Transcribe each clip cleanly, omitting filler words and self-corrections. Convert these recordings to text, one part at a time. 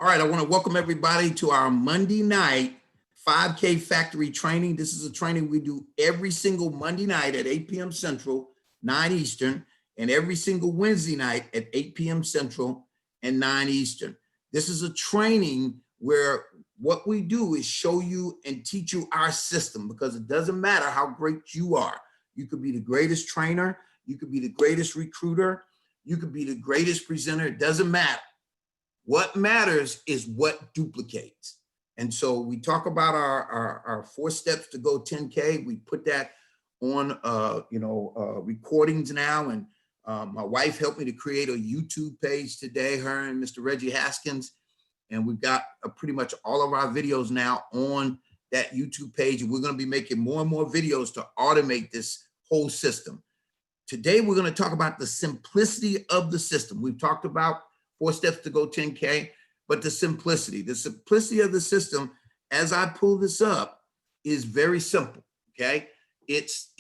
All right, I want to welcome everybody to our Monday night 5K factory training. This is a training we do every single Monday night at 8 p.m. Central, 9 Eastern, and every single Wednesday night at 8 p.m. Central and 9 Eastern. This is a training where what we do is show you and teach you our system, because it doesn't matter how great you are. You could be the greatest trainer, you could be the greatest recruiter, you could be the greatest presenter, it doesn't matter. What matters is what duplicates. And so we talk about our 4 steps to go 10K. We put that on recordings now. And my wife helped me to create a YouTube page today, her and Mr. Reggie Haskins. And we've got pretty much all of our videos now on that YouTube page. And we're going to be making more and more videos to automate this whole system. Today, we're going to talk about the simplicity of the system. We've talked about 4 steps to go 10K, but the simplicity of the system, as I pull this up, is very simple. Okay, it's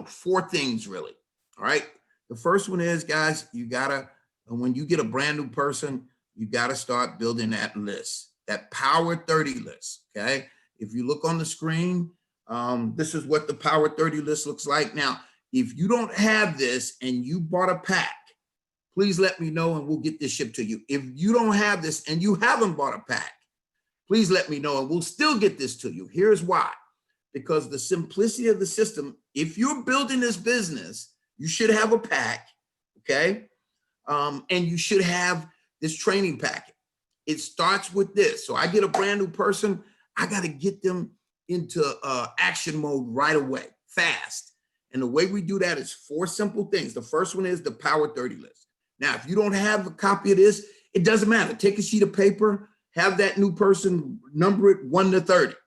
4 things really. All right, the first one is, guys, you gotta, when you get a brand new person, you gotta start building that list, that Power 30 list. Okay, if you look on the screen, this is what the Power 30 list looks like. Now, if you don't have this and you bought a pack, please let me know and we'll get this shipped to you. If you don't have this and you haven't bought a pack, please let me know and we'll still get this to you. Here's why. Because the simplicity of the system, if you're building this business, you should have a pack, okay? And you should have this training packet. It starts with this. So I get a brand new person, I got to get them into action mode right away, fast. And the way we do that is 4 simple things. The first one is the Power 30 list. Now, if you don't have a copy of this, it doesn't matter. Take a sheet of paper, have that new person number it 1 to 30. All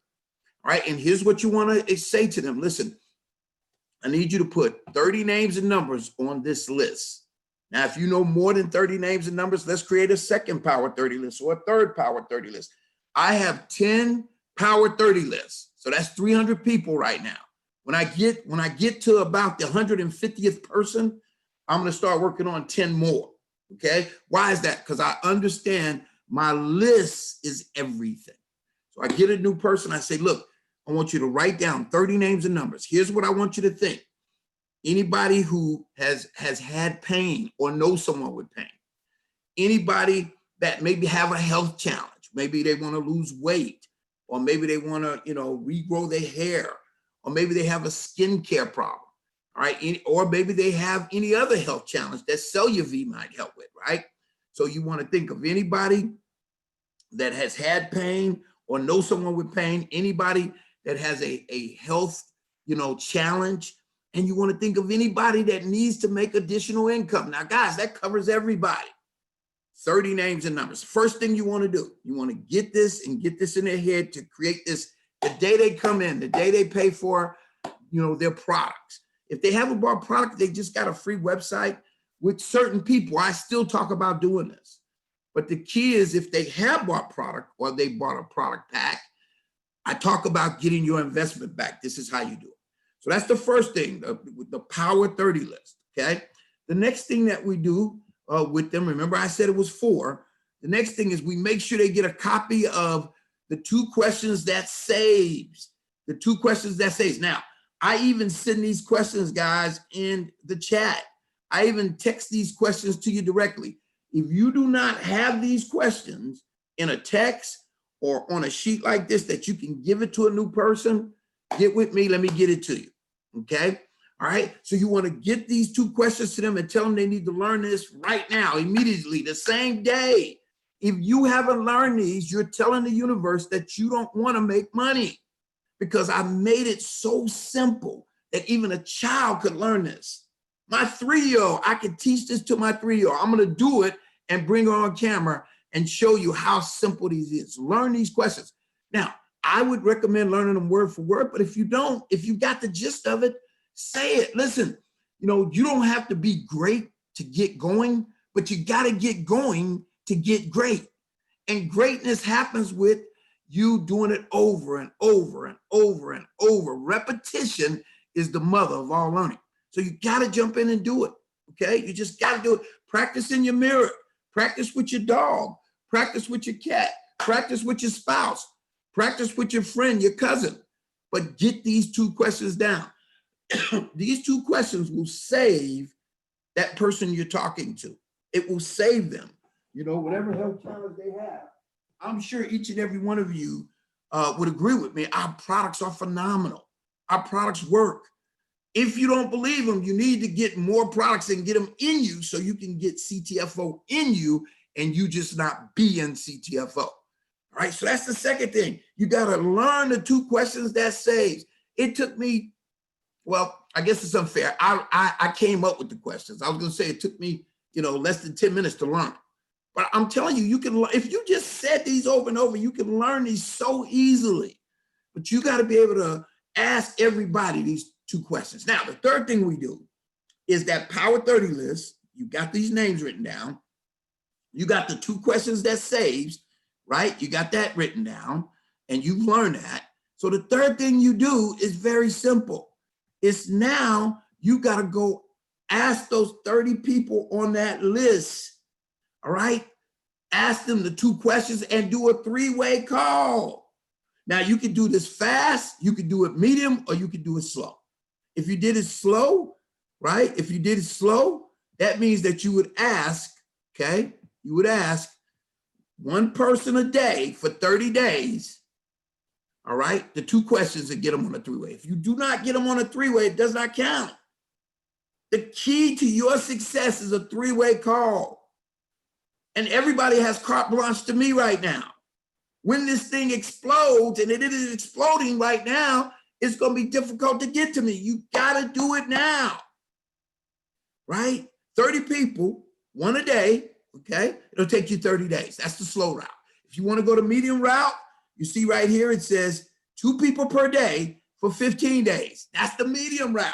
right, and here's what you want to say to them. Listen, I need you to put 30 names and numbers on this list. Now, if you know more than 30 names and numbers, let's create a second Power 30 list or a third Power 30 list. I have 10 Power 30 lists. So that's 300 people right now. When I get to about the 150th person, I'm going to start working on 10 more. Okay. Why is that? Because I understand my list is everything. So I get a new person. I say, look, I want you to write down 30 names and numbers. Here's what I want you to think. Anybody who has had pain or knows someone with pain. Anybody that maybe have a health challenge. Maybe they want to lose weight, or maybe they want to, regrow their hair, or maybe they have a skincare problem. All right, or maybe they have any other health challenge that Cellular V might help with, right? So you want to think of anybody that has had pain or know someone with pain, anybody that has a health, challenge, and you want to think of anybody that needs to make additional income. Now, guys, that covers everybody. 30 names and numbers. First thing you want to do, you want to get this and get this in their head to create this the day they come in, the day they pay for, their products. If they haven't bought product, they just got a free website with certain people. I still talk about doing this. But the key is if they have bought product or they bought a product pack, I talk about getting your investment back. This is how you do it. So that's the first thing, the Power 30 list, okay? The next thing that we do with them, remember I said it was 4. The next thing is we make sure they get a copy of the 2 questions that saves. The 2 questions that saves. Now, I even send these questions, guys, in the chat. I even text these questions to you directly. If you do not have these questions in a text or on a sheet like this that you can give it to a new person, get with me, let me get it to you, okay? All right, so you want to get these 2 questions to them and tell them they need to learn this right now, immediately, the same day. If you haven't learned these, you're telling the universe that you don't want to make money. Because I made it so simple that even a child could learn this. My 3-year-old, I could teach this to my 3-year-old. I'm going to do it and bring her on camera and show you how simple these is. Learn these questions. Now, I would recommend learning them word for word, but if you don't, if you got the gist of it, say it. Listen, you don't have to be great to get going, but you got to get going to get great. And greatness happens with you doing it over and over and over and over. Repetition is the mother of all learning. So you got to jump in and do it. Okay. You just got to do it. Practice in your mirror. Practice with your dog. practice with your cat, practice with your spouse, practice with your friend, your cousin, but get these 2 questions down. These 2 questions will save that person you're talking to. It will save them, whatever health challenge they have. I'm sure each and every one of you would agree with me. Our products are phenomenal. Our products work. If you don't believe them, you need to get more products and get them in you so you can get Ctfo in you and you just not be in Ctfo. All right, so that's the second thing. You got to learn the 2 questions that saves. It took me, well, I guess it's unfair. I came up with the questions. I was going to say it took me, less than 10 minutes to learn. But I'm telling you, you can, if you just said these over and over, you can learn these so easily. But you got to be able to ask everybody these 2 questions. Now, the third thing we do is that Power 30 list. You got these names written down. You got the 2 questions that saves, right? You got that written down and you've learned that. So the third thing you do is very simple. It's now you got to go ask those 30 people on that list, all right? Ask them the 2 questions and do a 3-way call. Now you can do this fast, you can do it medium, or you can do it slow. If you did it slow, right? If you did it slow, that means that you would ask, okay? You would ask 1 person a day for 30 days, all right? The 2 questions and get them on a 3-way. If you do not get them on a 3-way, it does not count. The key to your success is a 3-way call. And everybody has carte blanche to me right now. When this thing explodes, and it is exploding right now, it's going to be difficult to get to me. You got to do it now, right? 30 people, 1 a day, okay? It'll take you 30 days. That's the slow route. If you want to go to medium route, you see right here, it says 2 people per day for 15 days. That's the medium route.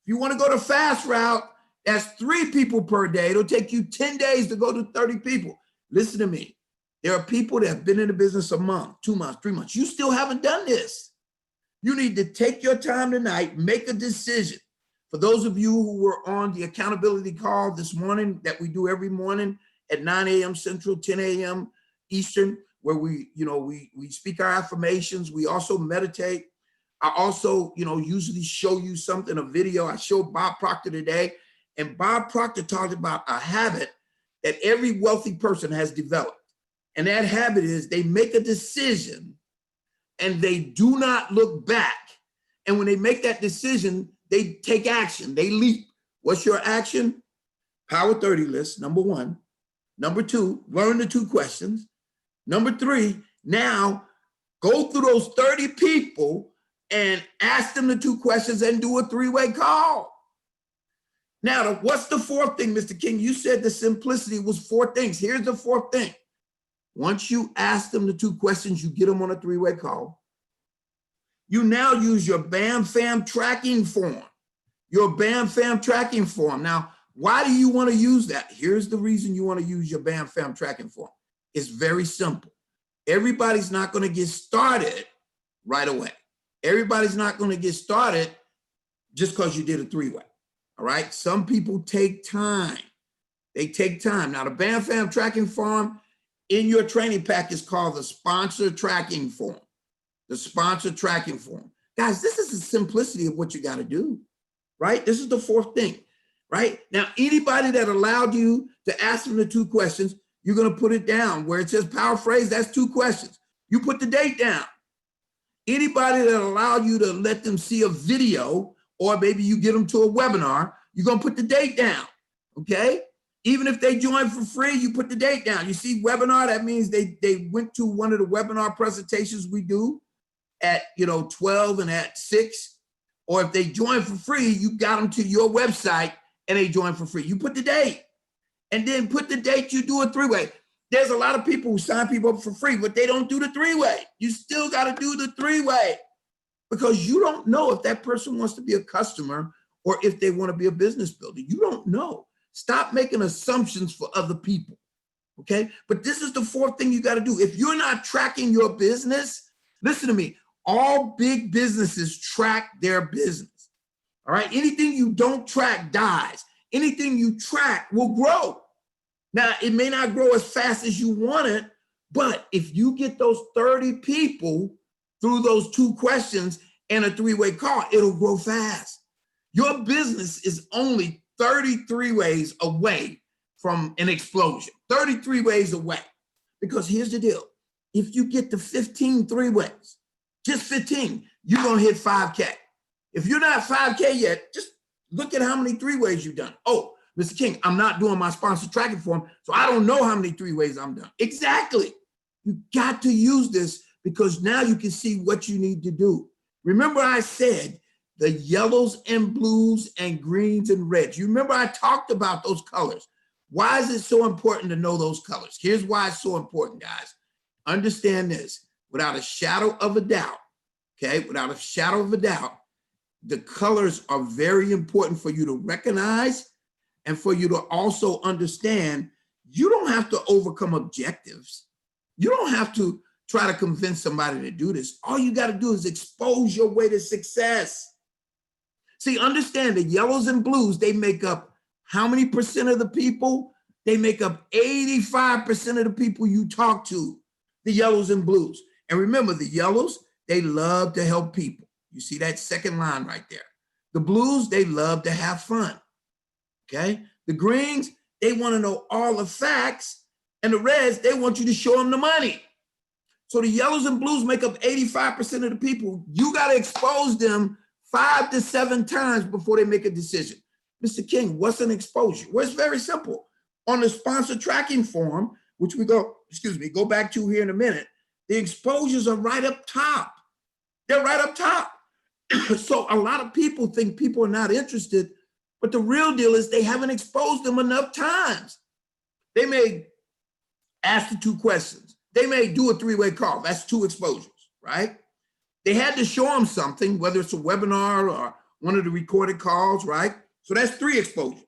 If you want to go to fast route, that's 3 people per day. It'll take you 10 days to go to 30 people. Listen to me. There are people that have been in the business a month, 2 months, 3 months. You still haven't done this. You need to take your time tonight, make a decision. For those of you who were on the accountability call this morning that we do every morning at 9 a.m. Central, 10 a.m. Eastern, where we speak our affirmations. We also meditate. I also, usually show you something, a video. I showed Bob Proctor today, and Bob Proctor talked about a habit that every wealthy person has developed. And that habit is they make a decision and they do not look back. And when they make that decision, they take action, they leap. What's your action? Power 30 list, number 1. Number 2, learn the 2 questions. Number 3, now go through those 30 people and ask them the 2 questions and do a 3-way call. Now, what's the 4th thing, Mr. King? You said the simplicity was 4 things. Here's the 4th thing. Once you ask them the 2 questions, you get them on a 3-way call. You now use your BAM FAM tracking form. Your BAM FAM tracking form. Now, why do you want to use that? Here's the reason you want to use your BAM FAM tracking form. It's very simple. Everybody's not going to get started right away. Everybody's not going to get started just because you did a 3-way. All right. Some people take time. They take time. Now, the BAM FAM tracking form in your training pack is called the sponsor tracking form. The sponsor tracking form. Guys, this is the simplicity of what you got to do, right? This is the 4th thing, right? Now, anybody that allowed you to ask them the 2 questions, you're going to put it down where it says power phrase, that's 2 questions. You put the date down. Anybody that allowed you to let them see a video, or maybe you get them to a webinar, you're going to put the date down, okay? Even if they join for free, you put the date down. You see webinar, that means they went to one of the webinar presentations we do at 12 and at 6. Or if they join for free, you got them to your website and they join for free. You put the date and then put the date you do a 3-way. There's a lot of people who sign people up for free, but they don't do the 3-way. You still got to do the 3-way because you don't know if that person wants to be a customer or if they want to be a business builder. You don't know. Stop making assumptions for other people, okay? But this is the 4th thing you got to do. If you're not tracking your business, listen to me, all big businesses track their business, all right? Anything you don't track dies. Anything you track will grow. Now, it may not grow as fast as you want it, but if you get those 30 people through those 2 questions and a 3-way call, it'll grow fast. Your business is only 33 ways away from an explosion, 33 ways away. Because here's the deal. If you get to 15 3-ways, just 15, you're going to hit 5K. If you're not 5K yet, just look at how many 3-ways you've done. Oh, Mr. King, I'm not doing my sponsor tracking form, so I don't know how many 3-ways I'm done. Exactly. You got to use this because now you can see what you need to do. Remember I said the yellows and blues and greens and reds. You remember I talked about those colors. Why is it so important to know those colors? Here's why it's so important, guys. Understand this, without a shadow of a doubt, okay? Without a shadow of a doubt, the colors are very important for you to recognize and for you to also understand. You don't have to overcome objectives. You don't have to try to convince somebody to do this. All you got to do is expose your way to success. See, understand the yellows and blues, they make up how many percent of the people? They make up 85% of the people you talk to, the yellows and blues. And remember, the yellows, they love to help people. You see that second line right there. The blues, they love to have fun, okay? The greens, they want to know all the facts. And the reds, they want you to show them the money. So the yellows and blues make up 85% of the people. You got to expose them 5 to 7 times before they make a decision. Mr. King, what's an exposure? Well, it's very simple. On the sponsor tracking form, which we go back to here in a minute, the exposures are right up top. They're right up top. So a lot of people think people are not interested, but the real deal is they haven't exposed them enough times. They may ask the 2 questions. They may do a 3-way call. That's 2 exposures, right? They had to show them something, whether it's a webinar or one of the recorded calls, right? So that's 3 exposures.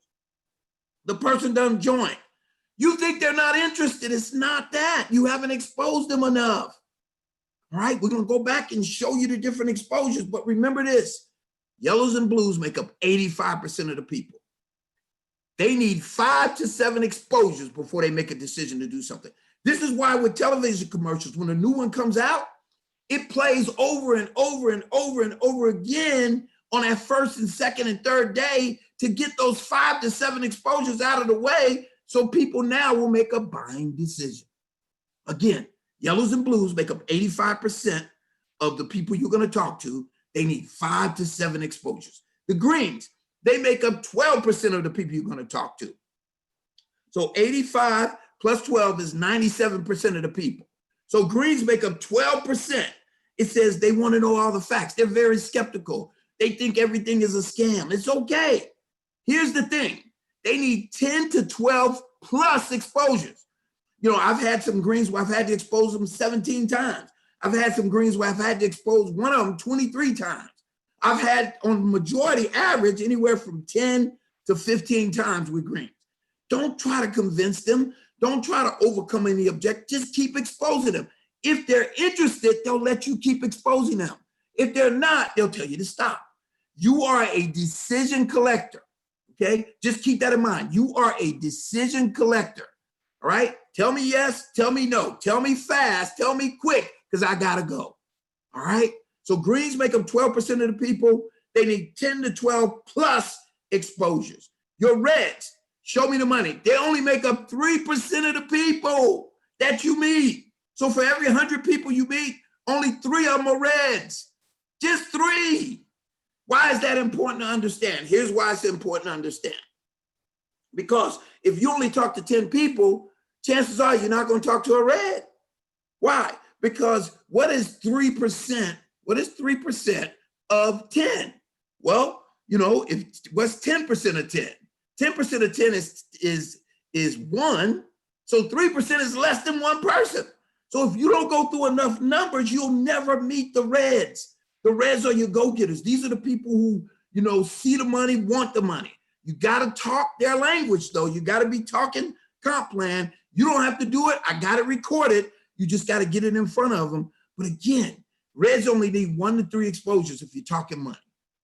The person doesn't join. You think they're not interested. It's not that. You haven't exposed them enough. All right, we're going to go back and show you the different exposures. But remember this, yellows and blues make up 85% of the people. They need 5 to 7 exposures before they make a decision to do something. This is why with television commercials, when a new one comes out, it plays over and over and over and over again on that first and second and third day to get those 5 to 7 exposures out of the way so people now will make a buying decision. Again, yellows and blues make up 85% of the people you're going to talk to. They need 5 to 7 exposures. The greens, they make up 12% of the people you're going to talk to. So 85 plus 12 is 97% of the people. So greens make up 12%. It says they want to know all the facts. They're very skeptical. They think everything is a scam. It's okay. Here's the thing. They need 10 to 12 plus exposures. You know, I've had some greens where I've had to expose them 17 times. I've had some greens where I've had to expose one of them 23 times. I've had on majority average anywhere from 10 to 15 times with greens. Don't try to convince them. Don't try to overcome any object. Just keep exposing them. If they're interested, they'll let you keep exposing them. If they're not, they'll tell you to stop. You are a decision collector, okay? Just keep that in mind. You are a decision collector, all right? Tell me yes, tell me no. Tell me fast, tell me quick, because I gotta go, all right? So greens make up 12% of the people. They need 10 to 12 plus exposures. Your reds, show me the money. They only make up 3% of the people that you meet. So for every 100 people you meet, only 3 of them are reds. Just 3. Why is that important to understand? Here's why it's important to understand. Because if you only talk to 10 people, chances are you're not going to talk to a red. Why? Because what is 3%? What is 3% of 10? Well, you know, what's 10% of 10? 10% of 10 is 1. So 3% is less than 1 person. So if you don't go through enough numbers, you'll never meet the reds. The reds are your go-getters. These are the people who, you know, see the money, want the money. You got to talk their language, though. You got to be talking comp plan. You don't have to do it. I got it recorded. You just got to get it in front of them. But again, reds only need 1 to 3 exposures if you're talking money.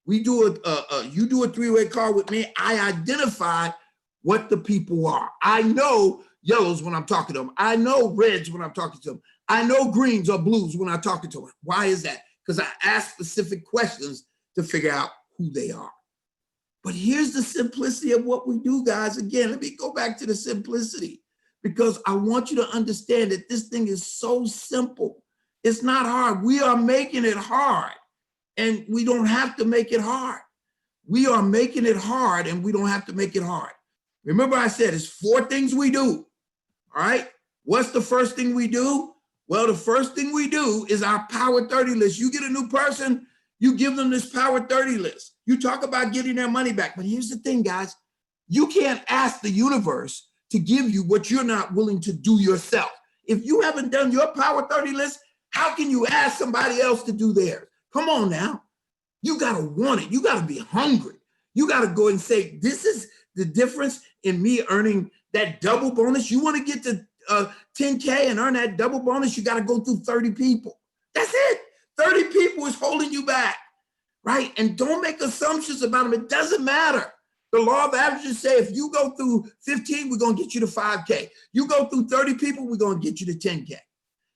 You do a 3-way call with me. I identify what the people are. I know yellows when I'm talking to them. I know reds when I'm talking to them. I know greens or blues when I'm talking to them. Why is that? Because I ask specific questions to figure out who they are. But here's the simplicity of what we do, guys. Again, let me go back to the simplicity, because I want you to understand that this thing is so simple. It's not hard. We are making it hard, and we don't have to make it hard. We are making it hard, and we don't have to make it hard. Remember, I said it's 4 things we do. All right. What's the first thing we do? Well, the first thing we do is our Power 30 list. You get a new person, you give them this Power 30 list. You talk about getting their money back. But here's the thing, guys. You can't ask the universe to give you what you're not willing to do yourself. If you haven't done your Power 30 list, how can you ask somebody else to do theirs? Come on now. You got to want it. You got to be hungry. You got to go and say, this is the difference in me earning that double bonus. You want to get to 10K and earn that double bonus, you got to go through 30 people. That's it. 30 people is holding you back, right? And don't make assumptions about them. It doesn't matter. The law of averages say if you go through 15, we're going to get you to 5K. You go through 30 people, we're going to get you to 10K.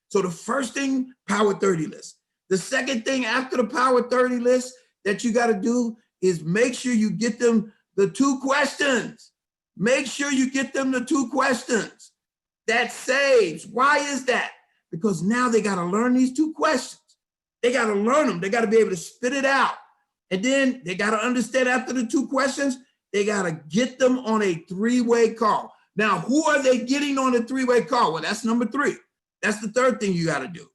So the first thing, Power 30 list. The second thing after the Power 30 list that you got to do is make sure you get them the 2 questions. Make sure you get them the 2 questions. That saves. Why is that? Because now they got to learn these 2 questions. They got to learn them. They got to be able to spit it out. And then they got to understand after the 2 questions, they got to get them on a 3-way call. Now, who are they getting on a 3-way call? Well, that's number 3. That's the third thing you got to do.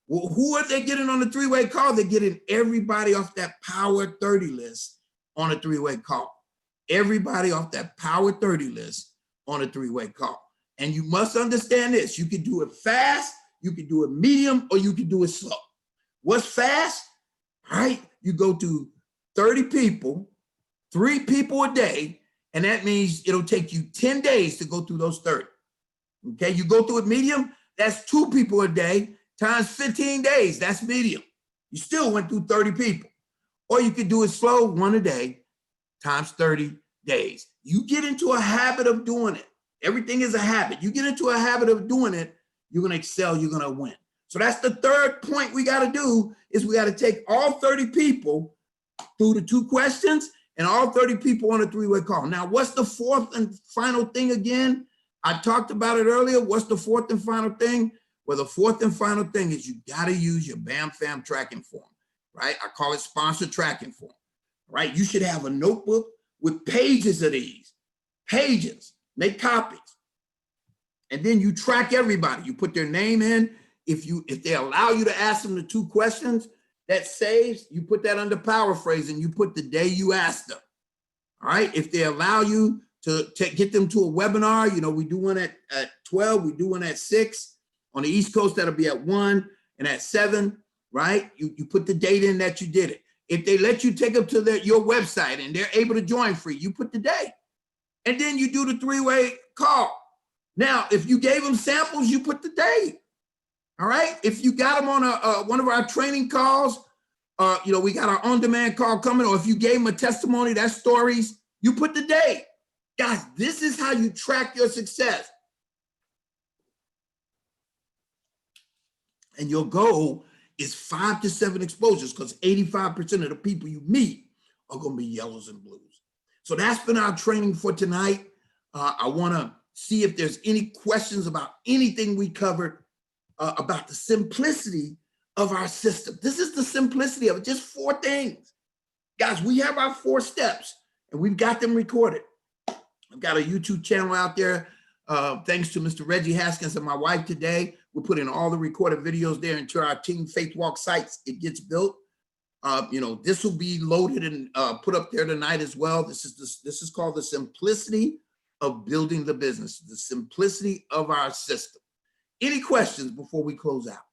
Well, who are they getting on the 3-way call? They're getting everybody off that Power 30 list on a 3-way call. Everybody off that Power 30 list on a 3-way call. And you must understand this. You can do it fast, you can do it medium, or you can do it slow. What's fast? All right, you go to 30 people, 3 people a day, and that means it'll take you 10 days to go through those 30. Okay, you go through it medium, that's 2 people a day times 15 days, that's medium. You still went through 30 people. Or you could do it slow, 1 a day times 30 days. You get into a habit of doing it. Everything is a habit. You get into a habit of doing it, you're going to excel, you're going to win. So that's the third point we got to do, is we got to take all 30 people through the 2 questions and all 30 people on a 3-way call. Now, what's the 4th and final thing again? I talked about it earlier. What's the 4th and final thing? Well, the 4th and final thing is you got to use your BAM FAM tracking form, right? I call it sponsored tracking form, right? You should have a notebook with pages of these, pages. Make copies. And then you track everybody. You put their name in. If they allow you to ask them the 2 questions, that saves. You put that under power phrase and you put the day you asked them. All right. If they allow you to get them to a webinar, we do one at 12, we do one at 6. On the East Coast, that'll be at 1 and at 7, right? You put the date in that you did it. If they let you take them to your website and they're able to join free, you put the date. And then you do the 3-way call. Now, if you gave them samples, you put the date. All right. If you got them on one of our training calls, we got our on-demand call coming, or if you gave them a testimony, that's stories, you put the date. Guys, this is how you track your success. And your goal is 5 to 7 exposures, because 85% of the people you meet are going to be yellows and blues. So that's been our training for tonight. I want to see if there's any questions about anything we covered about the simplicity of our system. This is the simplicity of it, just 4 things. Guys, we have our 4 steps and we've got them recorded. I've got a YouTube channel out there. Thanks to Mr. Reggie Haskins and my wife today. We're putting all the recorded videos there into our Team Faith Walk sites. It gets built. This will be loaded and put up there tonight as well. This is called the simplicity of building the business, the simplicity of our system. Any questions before we close out?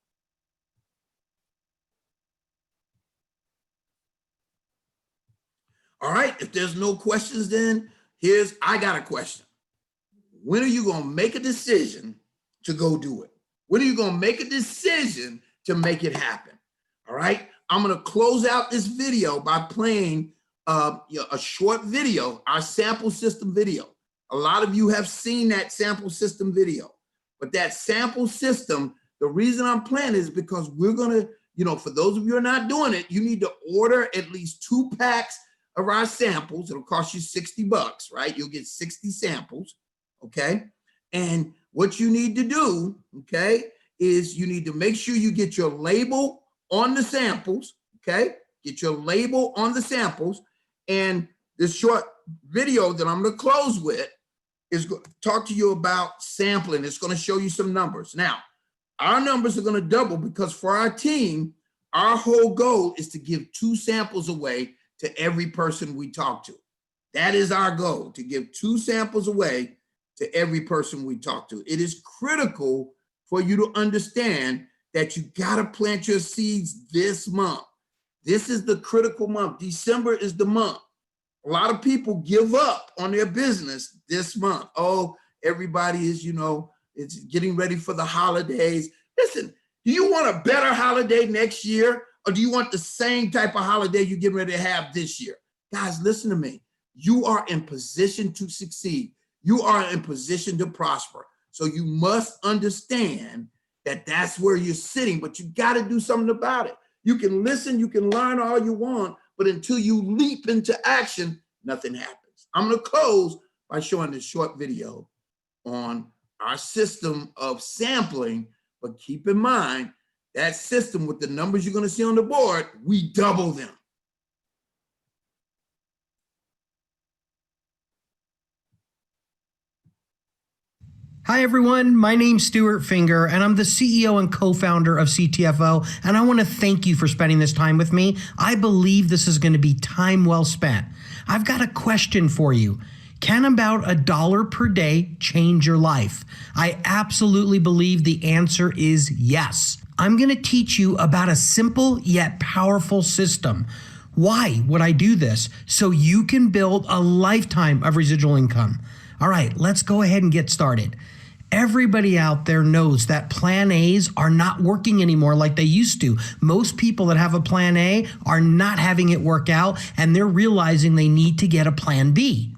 All right, if there's no questions, then I got a question. When are you going to make a decision to go do it? When are you going to make a decision to make it happen? All right, I'm going to close out this video by playing a short video, our sample system video. A lot of you have seen that sample system video, but that sample system, the reason I'm playing is because we're going to, for those of you who are not doing it, you need to order at least 2 packs of our samples. It'll cost you $60, right? You'll get 60 samples, okay? And what you need to do, okay, is you need to make sure you get your label on the samples, okay? Get your label on the samples. And this short video that I'm going to close with is going to talk to you about sampling. It's going to show you some numbers. Now, our numbers are going to double because for our team, our whole goal is to give 2 samples away to every person we talk to. That is our goal, to give 2 samples away to every person we talk to. It is critical for you to understand that you got to plant your seeds this month. This is the critical month. December is the month. A lot of people give up on their business this month. Oh, everybody is, it's getting ready for the holidays. Listen, do you want a better holiday next year? Or do you want the same type of holiday you're getting ready to have this year? Guys, listen to me. You are in position to succeed. You are in position to prosper. So you must understand that that's where you're sitting, but you got to do something about it. You can listen, you can learn all you want, but until you leap into action, nothing happens. I'm going to close by showing this short video on our system of sampling, but keep in mind that system with the numbers you're going to see on the board, we double them. Hi everyone, my name's Stuart Finger and I'm the CEO and co-founder of Ctfo, and I want to thank you for spending this time with me. I believe this is going to be time well spent. I've got a question for you. Can about $1 per day change your life? I absolutely believe the answer is yes. I'm going to teach you about a simple yet powerful system. Why would I do this? So you can build a lifetime of residual income. All right, let's go ahead and get started. Everybody out there knows that plan A's are not working anymore like they used to. Most people that have a plan A are not having it work out, and they're realizing they need to get a plan B.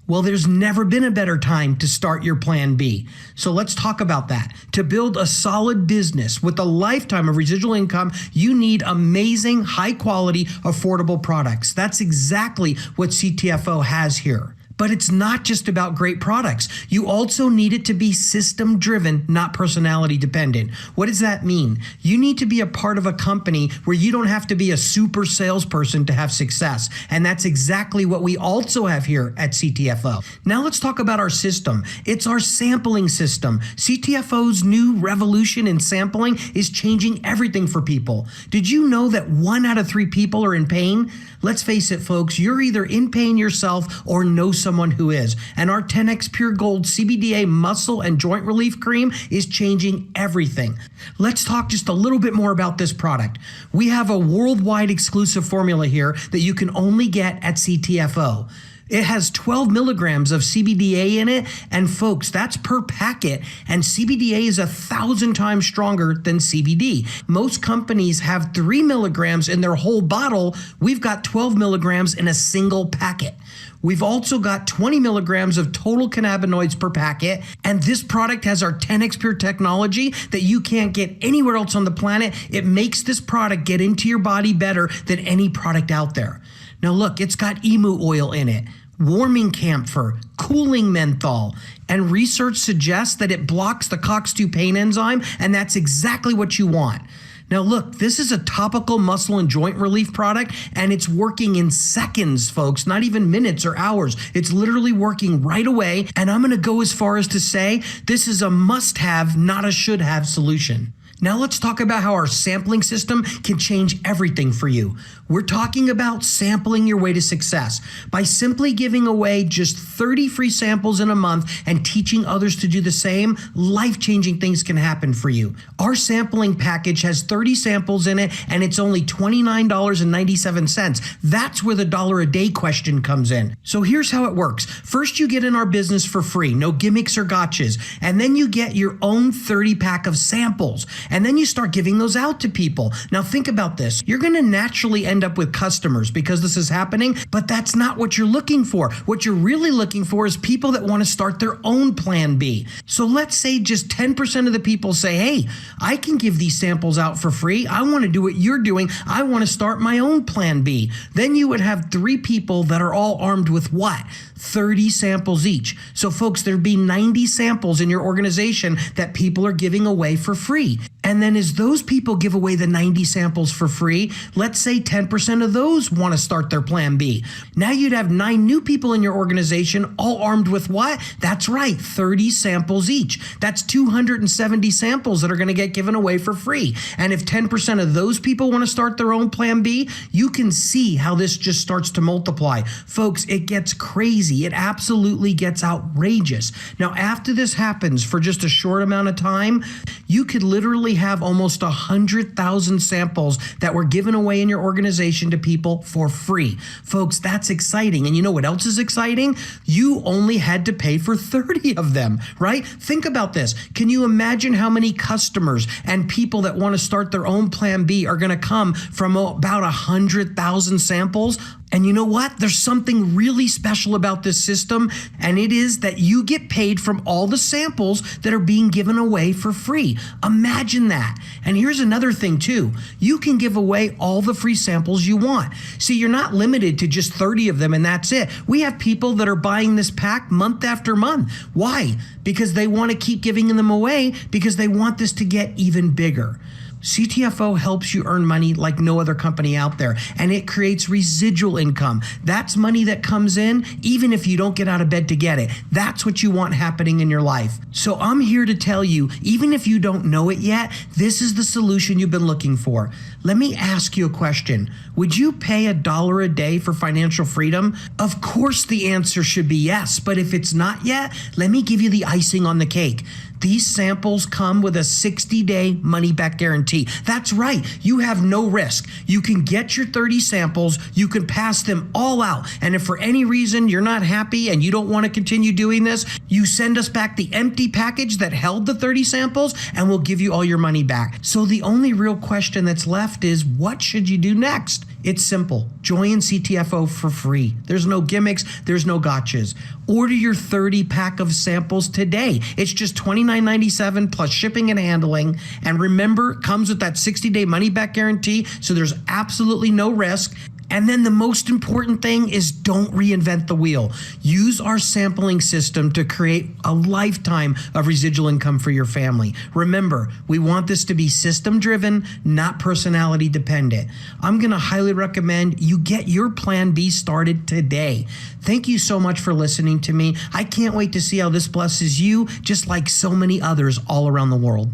Well, there's never been a better time to start your plan B. So let's talk about that. To build a solid business with a lifetime of residual income, you need amazing, high quality, affordable products. That's exactly what Ctfo has here. But it's not just about great products. You also need it to be system driven, not personality dependent. What does that mean? You need to be a part of a company where you don't have to be a super salesperson to have success. And that's exactly what we also have here at Ctfo. Now let's talk about our system. It's our sampling system. Ctfo's new revolution in sampling is changing everything for people. Did you know that 1 out of 3 people are in pain? Let's face it, folks, you're either in pain yourself or know someone who is. And our 10X Pure Gold CBDA muscle and joint relief cream is changing everything. Let's talk just a little bit more about this product. We have a worldwide exclusive formula here that you can only get at Ctfo. It has 12 milligrams of CBDA in it, and folks, that's per packet, and CBDA is 1,000 times stronger than CBD. Most companies have 3 milligrams in their whole bottle. We've got 12 milligrams in a single packet. We've also got 20 milligrams of total cannabinoids per packet, and this product has our 10X Pure technology that you can't get anywhere else on the planet. It makes this product get into your body better than any product out there. Now look, it's got emu oil in it, warming camphor, cooling menthol, and research suggests that it blocks the COX-2 pain enzyme, and that's exactly what you want. Now look, this is a topical muscle and joint relief product, and it's working in seconds, folks, not even minutes or hours. It's literally working right away, and I'm gonna go as far as to say this is a must-have, not a should-have solution. Now let's talk about how our sampling system can change everything for you. We're talking about sampling your way to success. By simply giving away just 30 free samples in a month and teaching others to do the same, life-changing things can happen for you. Our sampling package has 30 samples in it, and it's only $29.97. That's where the $1 a day question comes in. So here's how it works. First, you get in our business for free, no gimmicks or gotchas, and then you get your own 30 pack of samples. And then you start giving those out to people. Now think about this. You're going to naturally end up with customers because this is happening, but that's not what you're looking for. What you're really looking for is people that want to start their own plan B. So let's say just 10% of the people say, hey, I can give these samples out for free. I want to do what you're doing. I want to start my own plan B. Then you would have 3 people that are all armed with what? 30 samples each. So folks, there'd be 90 samples in your organization that people are giving away for free. And then as those people give away the 90 samples for free, let's say 10% of those want to start their plan B. Now you'd have 9 new people in your organization all armed with what? That's right, 30 samples each. That's 270 samples that are going to get given away for free. And if 10% of those people want to start their own plan B, you can see how this just starts to multiply. Folks, it gets crazy. It absolutely gets outrageous. Now, after this happens for just a short amount of time, you could literally have almost 100,000 samples that were given away in your organization to people for free. Folks, that's exciting. And you know what else is exciting? You only had to pay for 30 of them, right? Think about this. Can you imagine how many customers and people that want to start their own plan B are going to come from about 100,000 samples? And you know what? There's something really special about this system, and it is that you get paid from all the samples that are being given away for free. Imagine that. And here's another thing too. You can give away all the free samples you want. See, you're not limited to just 30 of them and that's it. We have people that are buying this pack month after month. Why? Because they want to keep giving them away because they want this to get even bigger. Ctfo helps you earn money like no other company out there, and it creates residual income. That's money that comes in even if you don't get out of bed to get it. That's what you want happening in your life. So I'm here to tell you, even if you don't know it yet, this is the solution you've been looking for. Let me ask you a question. Would you pay $1 a day for financial freedom? Of course the answer should be yes, but if it's not yet, let me give you the icing on the cake. These samples come with a 60-day money-back guarantee. That's right, you have no risk. You can get your 30 samples, you can pass them all out, and if for any reason you're not happy and you don't want to continue doing this, you send us back the empty package that held the 30 samples and we'll give you all your money back. So the only real question that's left is, what should you do next? It's simple. Join Ctfo for free. There's no gimmicks. There's no gotchas. Order your 30 pack of samples today. It's just $29.97 plus shipping and handling. And remember, it comes with that 60-day money-back guarantee, so there's absolutely no risk. And then the most important thing is don't reinvent the wheel. Use our sampling system to create a lifetime of residual income for your family. Remember, we want this to be system driven, not personality dependent. I'm going to highly recommend you get your plan B started today. Thank you so much for listening to me. I can't wait to see how this blesses you, just like so many others all around the world.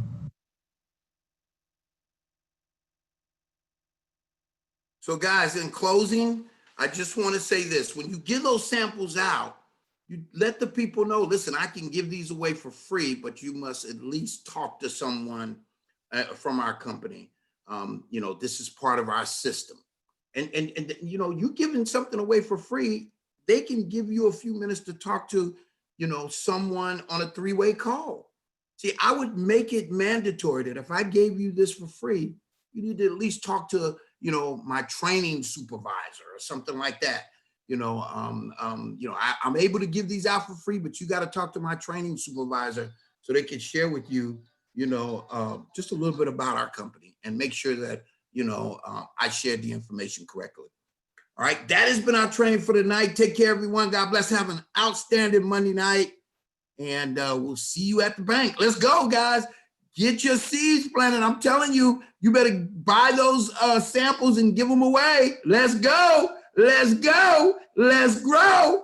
So guys, in closing, I just want to say this. When you give those samples out, you let the people know, listen, I can give these away for free, but you must at least talk to someone from our company. This is part of our system. And you giving something away for free, they can give you a few minutes to talk to, someone on a 3-way call. See, I would make it mandatory that if I gave you this for free, you need to at least talk to my training supervisor or something like that. I'm able to give these out for free, but you got to talk to my training supervisor so they can share with you, just a little bit about our company and make sure that, I shared the information correctly. All right. That has been our training for tonight. Take care, everyone. God bless. Have an outstanding Monday night. And we'll see you at the bank. Let's go, guys. Get your seeds planted. I'm telling you, you better buy those samples and give them away. Let's go. Let's go. Let's grow.